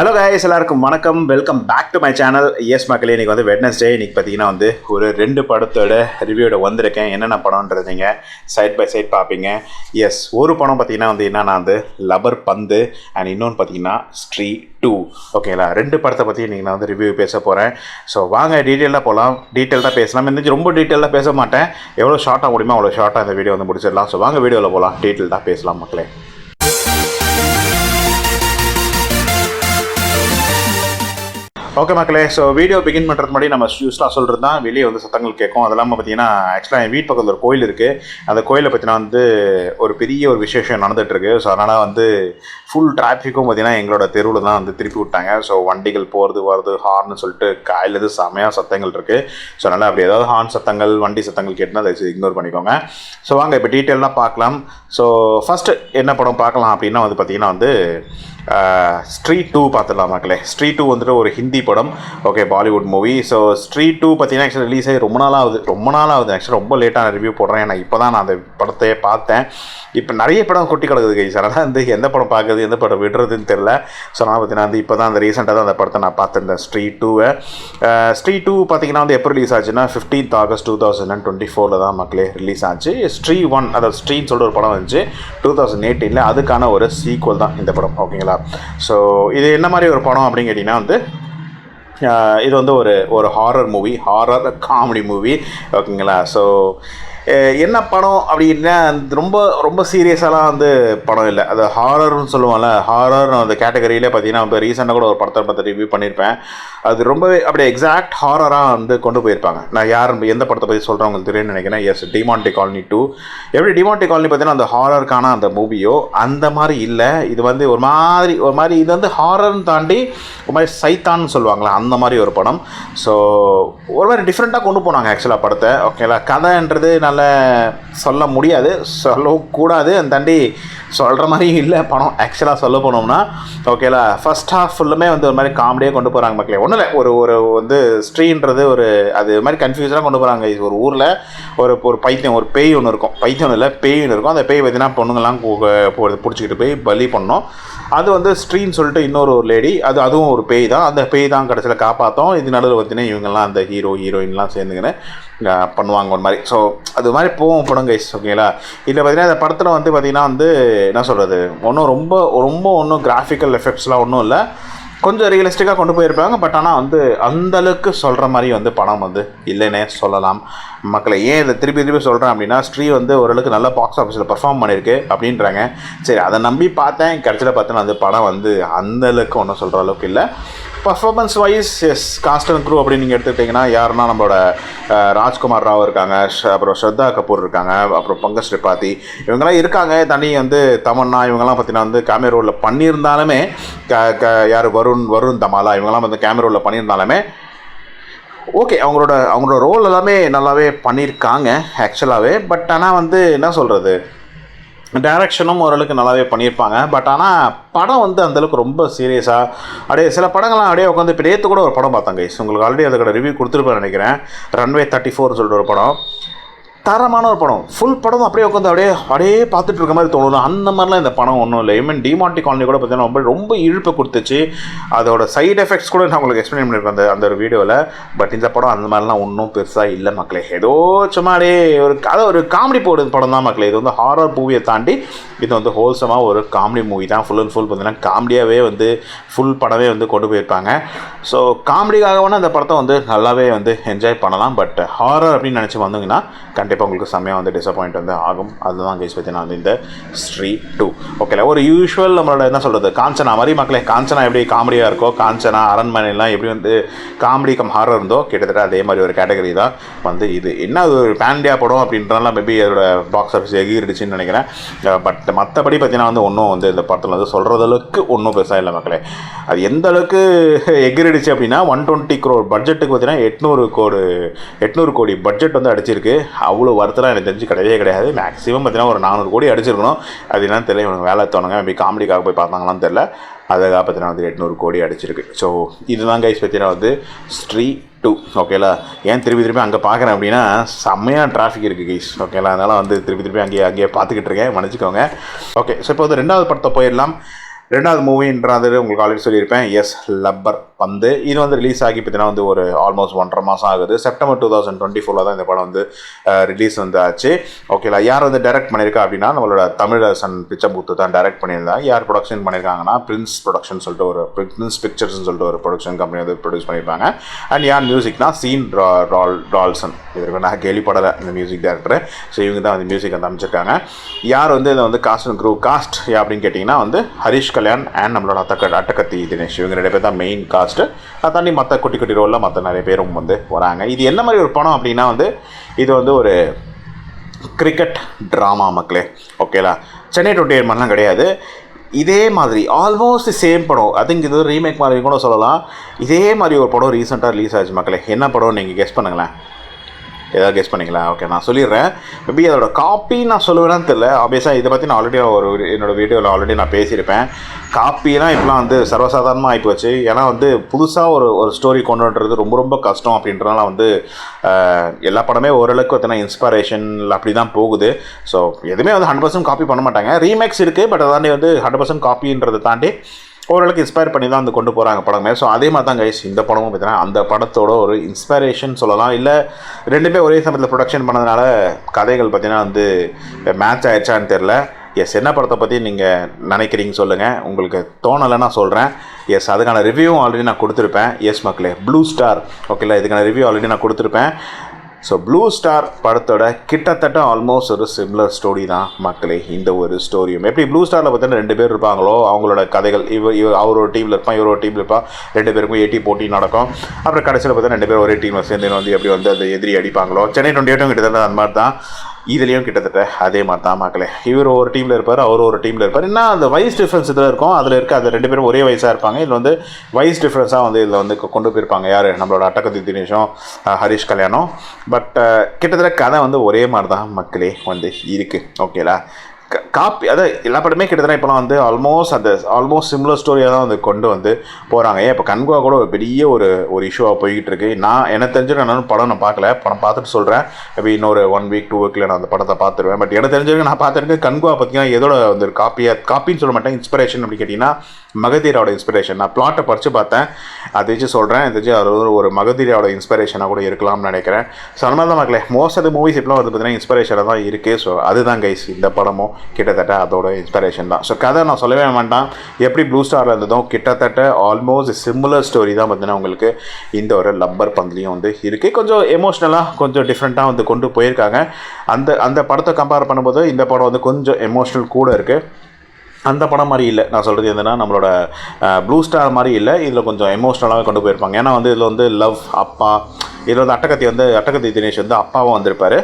Hello guys, எல்லாருக்கும் வணக்கம். Welcome back to my channel. Yes மக்களே, இன்றைக்கி வந்து வெட்னஸ்டே. இன்றைக்கி பார்த்தீங்கன்னா வந்து ஒரு 2 படத்தோட ரிவ்யூவோட வந்திருக்கேன். என்னென்ன படம்ன்றது நீங்கள் சைட் பை சைட் பார்ப்பீங்க. எஸ், ஒரு படம் பார்த்தீங்கன்னா வந்து என்னென்னா வந்து லப்பர் பந்து அண்ட் இன்னொன்று பார்த்தீங்கன்னா ஸ்ட்ரீ 2. ஓகேங்களா, 2 படத்தை பற்றி இன்றைக்கி நான் வந்து ரிவ்யூ பேச போகிறேன். ஸோ வாங்க டீட்டெயிலாக போகலாம், டீட்டெயில்டாக பேசலாம். இருந்துச்சு ரொம்ப டீட்டெயிலாக பேச மாட்டேன், எவ்வளோ ஷார்ட்டாக முடியுமோ அவ்வளோ ஷார்ட்டாக இந்த வீடியோ வந்து முடிச்சிடலாம். ஸோ வாங்க வீடியோவில் போகலாம், டீட்டெயில்டாக பேசலாம் மக்களே. ஓகே மக்களே, ஸோ வீடியோ பிகின் பண்ணுறது முன்னாடி நம்ம யூஸ்லாம் சொல்கிறது தான். வெளியே வந்து சத்தங்கள் கேட்கும். அது இல்லாமல் பார்த்தீங்கன்னா ஆக்சுவலாக என் வீட்டு பக்கத்தில் ஒரு கோயில் இருக்குது. அந்த கோயிலில் பார்த்தீங்கன்னா வந்து ஒரு பெரிய ஒரு விசேஷம் நடந்துகிட்ருக்கு. ஸோ அதனால் வந்து ஃபுல் டிராஃபிக்கும் பார்த்தீங்கன்னா எங்களோட தெருவில் தான் வந்து திருப்பி விட்டாங்க. ஸோ வண்டிகள் போகிறது வருது, ஹார்ன்னு சொல்லிட்டு காலையிலேருந்து செமையாக சத்தங்கள் இருக்குது. ஸோ அதனால் அப்படி ஏதாவது ஹார்ன் சத்தங்கள் வண்டி சத்தங்கள் கேட்டுனா அதை இக்னோர் பண்ணிக்கோங்க. ஸோ வாங்க இப்போ டீட்டெயிலாக பார்க்கலாம். ஸோ ஃபஸ்ட்டு என்ன படம் பார்க்கலாம் அப்படின்னா வந்து பார்த்திங்கன்னா வந்து ஸ்ட்ரீ 2 பார்த்துடலாம் மக்களே. ஸ்ட்ரீ 2 வந்துட்டு ஒரு ஹிந்தி படம். Okay, Bollywood movie. ஸோ ஸ்ட்ரீ 2 பார்த்தீங்கன்னா ஆக்சுவலி ரிலீஸ் ஆகி ரொம்ப நாள் ஆகுது. ஆக்சுவலி ரொம்ப லேட்டாக ரிவ்யூ போடுறேன். நான் இப்போ தான் அந்த படத்தையே பார்த்தேன். இப்போ நிறைய படம் கொட்டி கிடக்குது கைஸ். அதனால் வந்து எந்த படம் பார்க்குறது எந்த படம் விடுறதுன்னு தெரில. ஸோ நான் பார்த்தீங்கன்னா வந்து இப்போ தான் அந்த ரீசெண்டாக தான் அந்த படத்தை நான் பார்த்துருந்தேன், ஸ்ட்ரீ 2. ஸ்ட்ரீ 2 பார்த்தீங்கன்னா வந்து எப்போ ரிலீஸ் ஆச்சுன்னா 15th August 2024 தான் மக்களே ரிலீஸ் ஆச்சு. ஸ்ட்ரீ 1, அதாவது ஸ்ட்ரீன்னு சொல்லிட்டு ஒரு படம் வந்துச்சு 2018. அதுக்கான ஒரு சீக்வல் தான் இந்த படம். ஓகேங்களா, ஸோ இது என்ன மாதிரி ஒரு படம் அப்படின்னு கேட்டிங்கன்னா வந்து இது வந்து ஒரு horror movie, horror comedy movie. ஓகேங்களா, ஸோ என்ன படம் அப்படின்னா ரொம்ப ரொம்ப சீரியஸாலாம் வந்து படம் இல்லை. அது ஹாரர்னு சொல்லுவாங்கள்ல, ஹாரர் அந்த கேட்டகரியிலே பார்த்தீங்கன்னா இப்போ ரீசெண்டாக கூட ஒரு படத்தை பார்த்து ரிவ்யூ பண்ணியிருப்பேன். அது ரொம்பவே அப்படியே எக்ஸாக்ட் ஹாரராக வந்து கொண்டு போயிருப்பாங்க. நான் எந்த படத்தை பற்றி சொல்கிறேன் உங்களுக்கு தெரியும்னு நினைக்கிறேன். எஸ், டிமான்டி காலனி 2. எப்படி டிமான்டி காலனி பார்த்தீங்கன்னா அந்த ஹாரருக்கான அந்த மூவியோ அந்த மாதிரி இல்லை. இது வந்து ஒரு மாதிரி இது வந்து ஹாரர்னு தாண்டி ஒரு மாதிரி சைத்தான்னு சொல்லுவாங்களே அந்த மாதிரி ஒரு படம். ஸோ ஒரு மாதிரி டிஃப்ரெண்ட்டாக கொண்டு போனாங்க ஆக்சுவலாக படத்தை. ஓகேங்களா, கதைன்றது நல்ல சொல்ல முடியாது, சொல்லக்கூடாது, அந்த தாண்டி சொல்கிற மாதிரியும் இல்லை படம் ஆக்சுவலாக சொல்ல போனோம்னா. ஓகேலா, ஃபஸ்ட் ஹாஃப் ஃபுல்லுமே வந்து ஒரு மாதிரி காமெடியாக கொண்டு போகிறாங்க மக்களே. ஒன்றும் இல்லை, ஒரு வந்து ஸ்ட்ரீன்றது ஒரு அது மாதிரி கன்ஃபியூஸனாக கொண்டு போகிறாங்க. ஒரு ஊரில் ஒரு பைத்தியம், ஒரு பேய் ஒன்று இருக்கும். பைத்தியம் இல்லை, பேய் ஒன்று இருக்கும். அந்த பேய் பார்த்தீங்கன்னா பொண்ணுங்கள்லாம் பிடிச்சிக்கிட்டு போய் பலி பண்ணோம். அது வந்து ஸ்ட்ரீன்னு சொல்லிட்டு இன்னொரு லேடி, அதுவும் ஒரு பேய் தான். அந்த பேய் தான் கடைசியில் காப்பாற்றோம். இது நடுவில் பார்த்தீங்கன்னா இவங்கெல்லாம் அந்த ஹீரோயின்லாம் சேர்ந்துக்கின்னு பண்ணுவாங்க ஒரு மாதிரி. ஸோ அது மாதிரி போகும் படம் கைஸ். ஓகேங்களா, இதில் பார்த்தீங்கன்னா இந்த படத்தில் வந்து பார்த்திங்கன்னா வந்து என்ன சொல்கிறது, ரொம்ப ஒன்றும் கிராஃபிக்கல் எஃபெக்ட்ஸ்லாம் ஒன்றும் இல்லை, கொஞ்சம் ரியலிஸ்டிக்காக கொண்டு போயிருப்பாங்க. பட் ஆனால் வந்து அந்தளவுக்கு சொல்கிற மாதிரி வந்து படம் வந்து இல்லைன்னே சொல்லலாம் மக்களை. ஏன் இதை திருப்பி சொல்கிறேன் அப்படின்னா, ஸ்ட்ரீ வந்து ஓரளவுக்கு நல்ல பாக்ஸ் ஆஃபீஸில் பர்ஃபார்ம் பண்ணியிருக்கு அப்படின்றாங்க. சரி, அதை நம்பி பார்த்தேன். கடைசியில் பார்த்தோன்னா அந்த படம் வந்து அந்தளவுக்கு ஒன்றும் சொல்கிற அளவுக்கு இல்லை. Performance wise yes, cast and crew அப்படின்னு நீங்கள் எடுத்துக்கிட்டிங்கன்னா யாருன்னா நம்மளோட ராஜ்குமார் ராவ் இருக்காங்க, அப்புறம் ஸ்ரத்தா கபூர் இருக்காங்க, அப்புறம் பங்கஜ் திரிபாதி இவங்கெல்லாம் இருக்காங்க. தனி வந்து தமன்னா இவங்கெல்லாம் பார்த்தீங்கன்னா வந்து கேமரா ரோலில் பண்ணியிருந்தாலுமே யார் வருண் தமாலா இவங்கெல்லாம் வந்து கேமரா ரோலில் பண்ணியிருந்தாலுமே ஓகே, அவங்களோட ரோல் எல்லாமே நல்லாவே பண்ணியிருக்காங்க ஆக்சுவலாகவே. பட் ஆனால் வந்து என்ன சொல்கிறது, டைரக்ஷனும் ஓரளவுக்கு நல்லாவே பண்ணியிருப்பாங்க. பட் ஆனால் படம் வந்து அந்தளவுக்கு ரொம்ப சீரியஸாக அப்படியே சில படங்கள்லாம் அப்படியே உட்காந்து இப்போ நேற்று கூட ஒரு படம் பார்த்தாங்க. உங்களுக்கு ஆல்ரெடி அதோட ரிவ்யூ கொடுத்துருப்பேன் நினைக்கிறேன். ரன்வே 34 சொல்லிட்டு ஒரு படம், தரமான ஒரு படம். ஃபுல் படம் அப்படியே உட்காந்து அப்படியே பார்த்துட்டு இருக்க மாதிரி தோணுது. அந்த மாதிரிலாம் இந்த படம் ஒன்றும் இல்லை. ஈவன் டிமான்டி காலனி கூட பார்த்தீங்கன்னா ரொம்ப இழுப்பை கொடுத்துச்சு. அதோட சைடு எஃபெக்ட்ஸ் கூட நான் உங்களுக்கு எக்ஸ்பிளைன் பண்ணியிருப்பேன் அந்த ஒரு வீடியோவில். பட் இந்த படம் அந்த மாதிரிலாம் ஒன்றும் பெருசாக இல்லை மக்களே. ஏதோ சும்மா அப்படியே ஒரு காமெடி போடுற படம் தான் மக்களே. இது வந்து ஹாரர் மூவியை தாண்டி இது வந்து ஹோல்சமாக ஒரு காமெடி மூவி தான். ஃபுல் அண்ட் ஃபுல் பார்த்தீங்கன்னா காமெடியாகவே வந்து ஃபுல் படமே வந்து கொண்டு போயிருப்பாங்க. ஸோ காமெடிக்காக வேணால் இந்த படத்தை வந்து நல்லாவே வந்து என்ஜாய் பண்ணலாம். பட் ஹாரர் அப்படின்னு நினச்சி வந்தீங்கன்னா கண்டிப்பாக உங்களுக்கு செம்மையாக வந்து டிசப்பாயிண்ட் வந்து ஆகும். அதுதான் கைஸ் பார்த்தீங்கன்னா வந்து இந்த ஸ்ட்ரீ 2. ஓகேல, ஒரு யூஷுவல் நம்மளோட என்ன சொல்கிறது, காஞ்சனா மாதிரி மக்களே. காஞ்சனா எப்படி காமெடியாக இருக்கோ, காஞ்சனா அரண்மனைலாம் எப்படி வந்து காமெடி கம் ஹாரர் இருந்தோ, கிட்டத்தட்ட அதே மாதிரி ஒரு கேட்டகரி தான் வந்து இது. என்ன அது ஒரு பேண்டியா படம் அப்படின்றதுலாம் மேபி அதோட பாக்ஸ் ஆஃபீஸ் எகிரிடுச்சுன்னு நினைக்கிறேன். பட் மற்றபடி பார்த்தீங்கன்னா வந்து ஒன்றும் வந்து இந்த படத்தில் வந்து சொல்கிறது அளவுக்கு ஒன்றும் பெருசாக இல்லை மக்களே. அது எந்த அளவுக்கு எகிரிடுச்சு அப்படின்னா 120 crore பட்ஜெட்டுக்கு பார்த்தீங்கன்னா 800 கோடி பட்ஜெட் வந்து அடிச்சிருக்கு. அவ்வளோ வருத்தலாம் எனக்கு தெரிஞ்சு கிடையாது. மேக்ஸிமம் பார்த்தீங்கன்னா ஒரு 400 கோடி அடிச்சிருக்கணும். அது என்னன்னு தெரியல, இவனுக்கு வேலை தோணுங்க அப்படி காமெடிக்காக போய் பார்த்தாங்களான்னு தெரில. அதுக்காக பார்த்தீங்கன்னா வந்து 800 கோடி அடிச்சிருக்கு. ஸோ இதுதான் கைஸ் பார்த்தீங்கன்னா வந்து ஸ்ட்ரீ 2. ஓகேலா, ஏன் திருப்பி அங்கே பார்க்குறேன் அப்படின்னா செம்மையாக டிராஃபிக் இருக்குது கைஸ். ஓகேலா, அதனால் வந்து திருப்பி அங்கேயே பார்த்துக்கிட்டு இருக்கேன், மன்னிச்சிக்கோங்க. ஓகே, ஸோ இப்போ வந்து 2வது படத்தை போயிடலாம். ரெண்டாவது மூவின்றது உங்களுக்கு ஆல்ரெடி சொல்லியிருப்பேன், எஸ் லப்பர் பந்து. இது வந்து ரிலீஸ் ஆகி பார்த்தீங்கன்னா வந்து ஒரு ஆல்மோஸ்ட் 1.5 மாதம் ஆகுது. செப்டம்பர் 2024 தான் இந்த படம் வந்து ரிலீஸ் வந்து ஆச்சு. ஓகேலா, யார் வந்து டைரக்ட் பண்ணியிருக்கா அப்படின்னா நம்மளோட தமிழரசன் பிச்சைமுத்து தான் டைரக்ட் பண்ணியிருந்தாங்க. யார் ப்ரொடக்ஷன் பண்ணியிருக்காங்கன்னா பிரின்ஸ் ப்ரொடக்ஷன் சொல்லிட்டு ஒரு பிரின்ஸ் பிக்சர்ஸ்னு சொல்லிட்டு ஒரு ப்ரொடக்ஷன் கம்பெனி வந்து ப்ரொடியூஸ் பண்ணியிருப்பாங்க. அண்ட் யார் மியூசிக்னா சீன் டால்சன். இதற்கு நான் கேள்விப்படலை இந்த மியூசிக் டைரக்டர். ஸோ இவங்க தான் வந்து மியூசிக் வந்து அமைச்சிருக்காங்க. யார் வந்து இதை வந்து காஸ்ட் அண்ட் க்ரூ காஸ்ட் அப்படின்னு கேட்டிங்கன்னா வந்து ஹரிஷ் கல்யாண் அண்ட் நம்மளோட அட்டகத்தி தினேஷ், இவங்க 2 பேர் தான் மெயின் காஸ்ட்டு. அதை தாண்டி மற்ற குட்டி குட்டி ரோலில் மற்ற நிறைய பேரும் வந்து வராங்க. இது என்ன மாதிரி ஒரு படம் அப்படின்னா வந்து இது வந்து ஒரு கிரிக்கெட் ட்ராமா மக்களே. ஓகேலா, சென்னை 28 மாதிரிலாம் கிடையாது. இதே மாதிரி ஆல்மோஸ்ட் சேம் படம். ஐ திங்க் இது ரீமேக் மாதிரி கூட சொல்லலாம். இதே மாதிரி ஒரு படம் ரீசெண்டாக ரிலீஸ் ஆச்சு மக்களே. என்ன படம் நீங்கள் கெஸ் பண்ணுங்களேன். ஏதாவது கெஸ் பண்ணிங்களா? ஓகே, நான் சொல்லிடுறேன். மேபி அதோட காப்பி நான் சொல்லுவேன்னு தெரியல. ஆப்வியஸாக இதை பற்றி நான் ஆல்ரெடி என்னோடய வீடியோவில் ஆல்ரெடி நான் பேசியிருப்பேன். காப்பிலாம் இப்போலாம் வந்து சர்வசாதாரணமாக ஆகிப்போச்சு. ஏன்னா வந்து புதுசாக ஒரு ஸ்டோரி கொண்டு வந்துறது ரொம்ப ரொம்ப கஷ்டம். அப்படின்றதுனால வந்து எல்லா படமே ஓரளவுக்கு பார்த்தீங்கன்னா இன்ஸ்பிரேஷன் அப்படி தான் போகுது. ஸோ எதுவுமே வந்து 100% காப்பி பண்ண மாட்டாங்க. ரீமேக்ஸ் இருக்குது, பட் அதாண்டி வந்து 100% காப்பின்றதை தாண்டி ஓரளவுக்கு இன்ஸ்பயர் பண்ணி தான் வந்து கொண்டு போகிறாங்க படமே. ஸோ அதே மாதிரி தான் கைஸ் இந்த படமும் பார்த்தீங்கன்னா அந்த படத்தோட ஒரு இன்ஸ்பிரேஷன் சொல்லலாம். இல்லை ரெண்டுமே ஒரே சமயத்தில் ப்ரொடக்ஷன் பண்ணதுனால கதைகள் பார்த்தீங்கன்னா வந்து மேட்ச் ஆயிடுச்சான்னு தெரில. எஸ், என்ன படத்தை பற்றி நீங்கள் நினைக்கிறீங்க சொல்லுங்கள். உங்களுக்கு தோணலைன்னா சொல்கிறேன். எஸ், அதுக்கான ரிவ்யூவும் ஆல்ரெடி நான் கொடுத்துருப்பேன். எஸ் மக்களே, ப்ளூ ஸ்டார். ஓகேல, இதுக்கான ரிவ்யூ ஆல்ரெடி நான் கொடுத்துருப்பேன். ஸோ ப்ளூ ஸ்டார் படத்தோட கிட்டத்தட்ட ஆல்மோஸ்ட் ஒரு சிமிலர் ஸ்டோரி தான் மக்களே இந்த ஒரு ஸ்டோரியும். எப்படி ப்ளூ ஸ்டாரில் பார்த்தீங்கன்னா 2 பேர் இருப்பாங்களோ, அவங்களோட கதைகள் அவர் ஒரு டீமில் இருப்பான், இவர் ஒரு டீமில் இருப்பான், 2 பேருக்கும் ஏட்டி போட்டி நடக்கும். அப்புறம் கடைசியில் பார்த்தீங்கன்னா 2 பேர் ஒரே டீமில் சேர்ந்து வந்து எப்படி வந்து அந்த எதிரி அடிப்பாங்களோ. சென்னை 28 கிட்டத்தட்ட அந்த மாதிரி தான். இதுலேயும் கிட்டத்தட்ட அதே மாதிரி தான் மக்களே. இவர் ஒரு டீமில் இருப்பார், அவர் ஒரு டீமில் இருப்பார். என்ன அந்த வயசு டிஃப்ரென்ஸ் இதில் இருக்கும், அதில் இருக்க அந்த 2 பேரும் ஒரே வயசாக இருப்பாங்க. இதில் வந்து வயசு டிஃப்ரென்ஸாக வந்து இதில் வந்து கொண்டு போயிருப்பாங்க. யார் நம்மளோட அட்டகத்தி தினேஷும் ஹரிஷ் கல்யாணம். பட் கிட்டத்தட்ட கதை வந்து ஒரே மாதிரி தான் மக்களே வந்து இருக்குது. ஓகேலா, காப்பி அதான் எல்லா படமே கிட்டத்தட்ட இப்போலாம் வந்து ஆல்மோஸ்ட் சிமிலர் ஸ்டோரியாக தான் வந்து கொண்டு வந்து போகிறாங்க. ஏன் இப்போ கன்குவா கூட ஒரு பெரிய ஒரு இஷ்யூவாக போய்கிட்டு இருக்கு. நான் எனக்கு தெரிஞ்சிருக்க நான் படம் நான் பார்க்கல, படம் பார்த்துட்டு சொல்கிறேன். மேபி இன்னொரு 1 வீக் 2 வீக்கில் நான் அந்த படத்தை பார்த்துருவேன். பட் எனக்கு தெரிஞ்சிருக்கு நான் பார்த்துருக்கேன் கன்குவா பார்த்தீங்கன்னா எதோட வந்து காப்பின்னு சொல்ல மாட்டேன், இன்ஸ்பிரேஷன் அப்படி கேட்டிங்கன்னா மகதீராவோட இன்ஸ்பிரேஷன். நான் பிளாட்டை படித்து பார்த்தேன், அதை வச்சு சொல்கிறேன். இது வச்சு அது ஒரு மகதீராவோட இன்ஸ்பிரேஷனாக கூட இருக்கலாம்னு நினைக்கிறேன். ஸோ அந்த மாதிரி தான் மக்களே மோஸ்ட் ஆஃப் த மூவிஸ் இப்போலாம் வந்து பார்த்தீங்கன்னா இன்ஸ்பிரேஷனாக தான் இருக்குது. ஸோ அதுதான் கைஸ் இந்த படமும் கிட்டத்தட்ட அதோட இன்ஸ்பிரேஷன் தான். ஸோ கதை நான் சொல்லவே வேண்டாம். எப்படி ப்ளூ ஸ்டாரில் இருந்ததும் கிட்டத்தட்ட ஆல்மோஸ்ட் சிமிலர் ஸ்டோரி தான் பார்த்தீங்கன்னா உங்களுக்கு இந்த ஒரு லப்பர் பந்துலையும் வந்து இருக்குது. கொஞ்சம் எமோஷ்னலாக கொஞ்சம் டிஃப்ரெண்ட்டாக வந்து கொண்டு போயிருக்காங்க. அந்த படத்தை கம்பேர் பண்ணும்போது இந்த படம் வந்து கொஞ்சம் எமோஷ்னல் கூட இருக்குது. அந்த படம் மாதிரி இல்லை. நான் சொல்கிறது என்னன்னா நம்மளோட ப்ளூ ஸ்டார் மாதிரி இல்லை. இதில் கொஞ்சம் எமோஷ்னலாகவே கொண்டு போயிருப்பாங்க. ஏன்னா வந்து இதில் வந்து லவ் அப்பா, இதில் வந்து அட்டகத்தி தினேஷ் வந்து அப்பாவும் வந்திருப்பார்.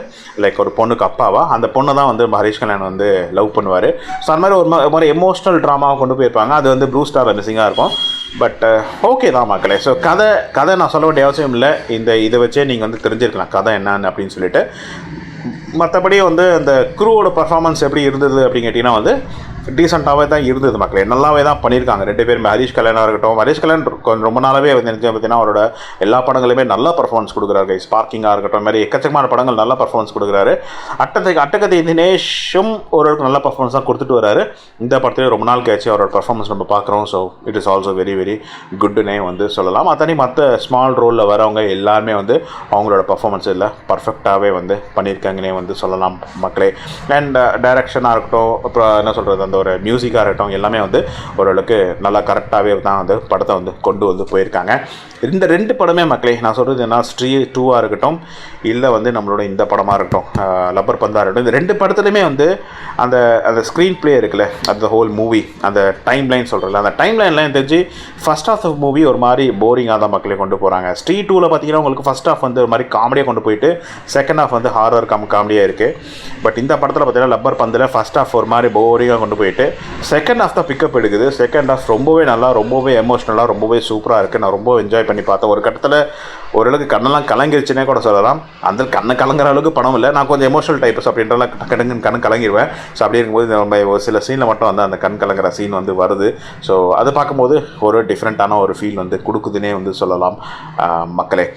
லைக் ஒரு பொண்ணுக்கு அப்பாவா, அந்த பொண்ணை தான் வந்து ஹரிஷ் கல்யாண் வந்து லவ் பண்ணுவார். ஸோ அந்த மாதிரி ஒரு மாதிரி எமோஷ்னல் ட்ராமாவை கொண்டு போயிருப்பாங்க. அது வந்து ப்ளூ ஸ்டாரில் மிஸ்ஸிங்காக இருக்கும். பட் ஓகே தான் மக்களே. ஸோ கதை நான் சொல்ல வேண்டிய அவசியம் இல்லை. இதை வச்சே நீங்கள் வந்து தெரிஞ்சிருக்கலாம் கதை என்னன்னு அப்படின்னு சொல்லிட்டு. மற்றபடி வந்து அந்த க்ரூவோட பர்ஃபார்மன்ஸ் எப்படி இருந்தது அப்படின்னு கேட்டிங்கன்னா வந்து டீசெண்டாகவே தான் இருந்தது மக்களே. நல்லாவே தான் பண்ணியிருக்காங்க 2 பேருமே. ஹரிஷ் கல்யாணாக இருக்கட்டும், ஹரிஷ் கல்யாண் கொஞ்சம் ரொம்ப நாளாகவே வந்து நினச்சேன் பார்த்தீங்கன்னா அவரோட எல்லா படங்களுமே நல்ல பர்ஃபார்மன்ஸ் கொடுக்குறாரு. ஸ்பார்க்கிங்காக இருக்கட்டும், மாதிரி எக்கச்சக்கமான படங்கள் நல்ல பர்ஃபார்மன்ஸ் கொடுக்குறாரு. அட்டகத்தி தினேஷும் ஓரளவுக்கு நல்ல பர்ஃபார்மன்ஸ் தான் கொடுத்துட்டு வராரு. இந்த படத்துலேயே ரொம்ப நாள் கழிச்சு அவரோட பர்ஃபார்மன்ஸ் நம்ம பார்க்குறோம். So it is also very very குட்னே வந்து சொல்லலாம். மற்ற ஸ்மால் ரோலில் வரவங்க எல்லாருமே வந்து அவங்களோட பர்ஃபார்மன்ஸ் இல்லை பர்ஃபெக்டாகவே வந்து பண்ணியிருக்காங்கன்னே வந்து சொல்லலாம் மக்களே. அண்ட் டைரக்ஷனாக இருக்கட்டும், அப்புறம் என்ன சொல்கிறது அந்த ஒரு மியூசிக்காக இருக்கட்டும், எல்லாமே வந்து ஓரளவுக்கு நல்லா கரெக்டாகவே தான் வந்து படத்தை வந்து கொண்டு வந்து போயிருக்காங்க. இந்த 2 படமே மக்களே நான் சொல்கிறது என்ன, ஸ்ட்ரீ 2ஆக இருக்கட்டும், இல்லை வந்து நம்மளோட இந்த படமாக இருக்கட்டும் லப்பர் பந்தாக இருக்கட்டும், இந்த 2 படத்துலையுமே வந்து அந்த ஸ்க்ரீன் பிளே இருக்குல்ல, அந்த ஹோல் மூவி அந்த டைம் லைன் சொல்கிறல, அந்த டைம் லைனில் எனக்கு தெரிஞ்சு ஃபஸ்ட் ஹாஃப் ஆஃப் மூவி ஒரு மாதிரி போரிங்காக தான் மக்களே கொண்டு போகிறாங்க. ஸ்ட்ரீ 2ல் பார்த்தீங்கன்னா உங்களுக்கு ஃபஸ்ட் ஹாஃப் வந்து ஒரு மாதிரி காமெடியாக கொண்டு போயிட்டு செகண்ட் ஹாஃப் வந்து ஹாரர் காமெடியாக இருக்குது. பட் இந்த படத்தில் பார்த்தீங்கன்னா லப்பர் பந்தில் ஃபஸ்ட் ஹாஃப் ஒரு மாதிரி போரிங்காக கொண்டு போயிட்டு செகண்ட் ஹாஃப் தான் பிக்கப் எடுக்குது. செகண்ட் ஹாஃப் ரொம்பவே நல்லா, ரொம்பவே எமோஷ்னலாக, ரொம்பவே சூப்பராக இருக்குது. நான் ரொம்ப என்ஜாய் பண்ணி பார்த்தேன். ஒரு கட்டத்தில் ஓரளவுக்கு கண்ணெல்லாம் கலங்கிருச்சுனே கூட சொல்லலாம். அந்த கண்ணை கலங்குற அளவுக்கு படம் இல்லை. நான் கொஞ்சம் எமோஷனல் டைப்ஸ் அப்படின்றலாம் கண்ணு கலங்கிடுவேன். ஸோ அப்படி இருக்கும்போது நம்ம ஒரு சில சீனில் மட்டும் வந்து அந்த கண் கலங்குற சீன் வந்து வருது. ஸோ அதை பார்க்கும்போது ஒரு டிஃப்ரெண்ட்டான ஒரு ஃபீல் வந்து கொடுக்குதுன்னே வந்து சொல்லலாம் மக்களே.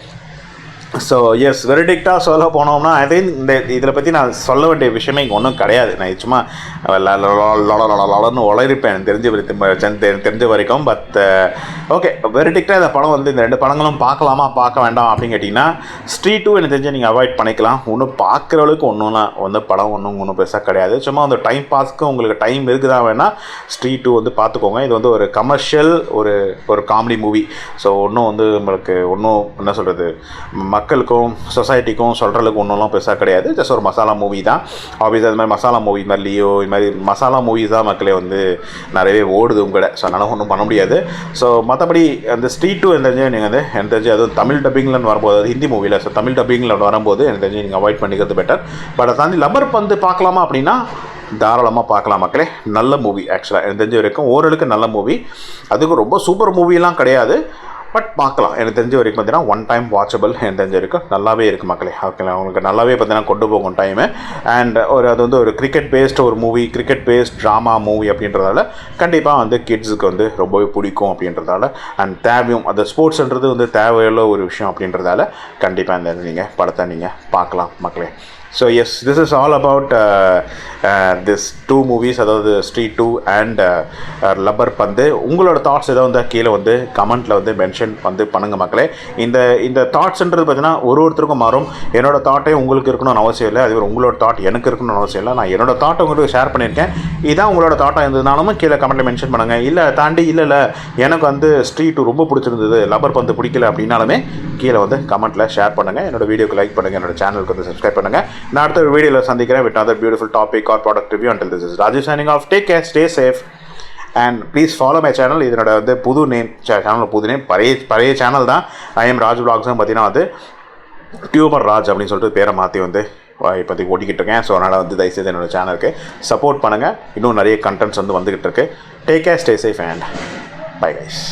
ஸோ எஸ் வெரிடிக்டாக சொல்ல போனோம்னா ஐ திங்க் இந்த இதில் பற்றி நான் சொல்ல வேண்டிய விஷயமே இங்கே ஒன்றும் கிடையாது. நான் சும்மா லடன்னு உளறிப்பேன் எனக்கு தெரிஞ்ச வரைக்கும். பட் ஓகே, வெரிடிக்டாக இந்த படம் வந்து இந்த 2 படங்களும் பார்க்கலாமா பார்க்க வேண்டாம் அப்படின்னு கேட்டிங்கன்னா ஸ்ட்ரீட் 2 எனக்கு தெரிஞ்சு நீங்கள் அவாய்ட் பண்ணிக்கலாம். ஒன்றும் பார்க்குற அளவுக்கு ஒன்றும்லாம் வந்து படம் ஒன்றும் பெருசாக கிடையாது. சும்மா அந்த டைம் பாஸ்க்கு உங்களுக்கு டைம் இருக்குதா வேணால் ஸ்ட்ரீட் 2 வந்து பார்த்துக்கோங்க. இது வந்து ஒரு கமர்ஷியல் ஒரு காமெடி மூவி. ஸோ ஒன்றும் வந்து உங்களுக்கு ஒன்றும் என்ன சொல்கிறது மக்களுக்கும் சொசைட்டிக்கும் சொல்கிற அளவுக்கு ஒன்றும்லாம் பெருசாக கிடையாது. ஜஸ்ட் ஒரு மசாலா மூவி தான். ஆப்வியஸாக அது மாதிரி மசாலா மூவி மாதிரி லியோ இது மாதிரி மசாலா மூவிஸ் தான் மக்களே வந்து நிறையவே ஓடுது உங்கள்கிட்ட. ஸோ அதனால் ஒன்றும் பண்ண முடியாது. ஸோ மற்றபடி அந்த ஸ்ட்ரீட் 2 எனக்கு தெரிஞ்சு நீங்கள் வந்து எனக்கு தெரிஞ்சு அதுவும் தமிழ் டப்பிங்கில் வரும்போது, அது ஹிந்தி மூவியில், ஸோ தமிழ் டப்பிங்கில் வரும்போது எனக்கு தெரிஞ்சு நீங்கள் அவாய்ட் பண்ணிக்கிறது பெட்டர். பட் அதை தாண்டி லப்பர் பந்து பார்க்கலாமா அப்படின்னா தாராளமாக பார்க்கலாம் மக்களே. நல்ல மூவி ஆக்சுவலாக எனக்கு தெரிஞ்ச வரைக்கும் ஓரளவுக்கு நல்ல மூவி. அதுக்கு ரொம்ப சூப்பர் மூவிலாம் கிடையாது, பட் பார்க்கலாம். எனக்கு தெரிஞ்ச வரைக்கும் பார்த்தீங்கன்னா 1 டைம் வாட்சபிள். எனக்கு தெரிஞ்ச வரைக்கும் நல்லாவே இருக்குது மக்களே. ஓகேங்களா, உங்களுக்கு நல்லாவே பார்த்தீங்கன்னா கொண்டு போகும் டைமு. அண்ட் அது வந்து ஒரு கிரிக்கெட் பேஸ்ட் ஒரு movie, cricket based drama movie அப்படின்றதால கண்டிப்பாக வந்து கிட்ஸுக்கு வந்து ரொம்பவே பிடிக்கும் அப்படின்றதால, அண்ட் தேவையும் அந்த ஸ்போர்ட்ஸ்ன்றது வந்து தேவையுள்ள ஒரு விஷயம் அப்படின்றதால கண்டிப்பாக இந்த நீங்கள் படத்தை நீங்கள் பார்க்கலாம் மக்களே. So yes, this is all about this 2 movies, அதாவது ஸ்ட்ரீட் 2 அண்ட் லப்பர் பந்து. உங்களோட தாட்ஸ் ஏதோ வந்து கீழே வந்து கமெண்ட்டில் வந்து மென்ஷன் வந்து பண்ணுங்கள் மக்களே. இந்த தாட்ஸ்ன்றது பார்த்தீங்கன்னா ஒருத்தருக்கும் மாறும். என்னோடய தாட்டே உங்களுக்கு இருக்கணும்னு அவசியம் இல்லை, அதுவே உங்களோட தாட் எனக்கு இருக்கணும்னு அவசியம் இல்லை. நான் என்னோடய தாட்டை உங்களுக்கு ஷேர் பண்ணியிருக்கேன். இதான் உங்களோட தாட்டாக இருந்ததுனாலும் கீழே கமெண்ட்டில் மென்ஷன் பண்ணுங்கள். இல்லை தாண்டி இல்லை எனக்கு வந்து ஸ்ட்ரீட் 2 ரொம்ப பிடிச்சிருந்தது, லப்பர் பந்து பிடிக்கல அப்படின்னாலுமே கீழே வந்து கமெண்ட்டில் ஷேர் பண்ணுங்கள். என்னோட வீடியோக்கு லைக் பண்ணுங்கள், என்னோட சேனலுக்கு வந்து சப்ஸ்கிரைப் பண்ணுங்கள். நான் அடுத்த ஒரு வீடியோவில் சந்திக்கிறேன் with another beautiful topic or product review. Until this is Raju signing off. Take care, stay safe and please follow my channel. இதனோட வந்து புது நேம், சேனல் புது நேம், பழைய சேனல் தான். I am Raju Vlogs. பார்த்தீங்கன்னா வந்து டியூபர் ராஜ் அப்படின்னு சொல்லிட்டு பேரை மாற்றி வந்து இப்போதைக்கு ஓட்டிக்கிட்டு இருக்கேன். ஸோ அதனால் வந்து தயவுசெய்து என்னோடய சேனலுக்கு சப்போர்ட் பண்ணுங்கள். இன்னும் நிறைய கண்டென்ட்ஸ் வந்து வந்துக்கிட்டு இருக்கு. Take care, stay safe and bye guys.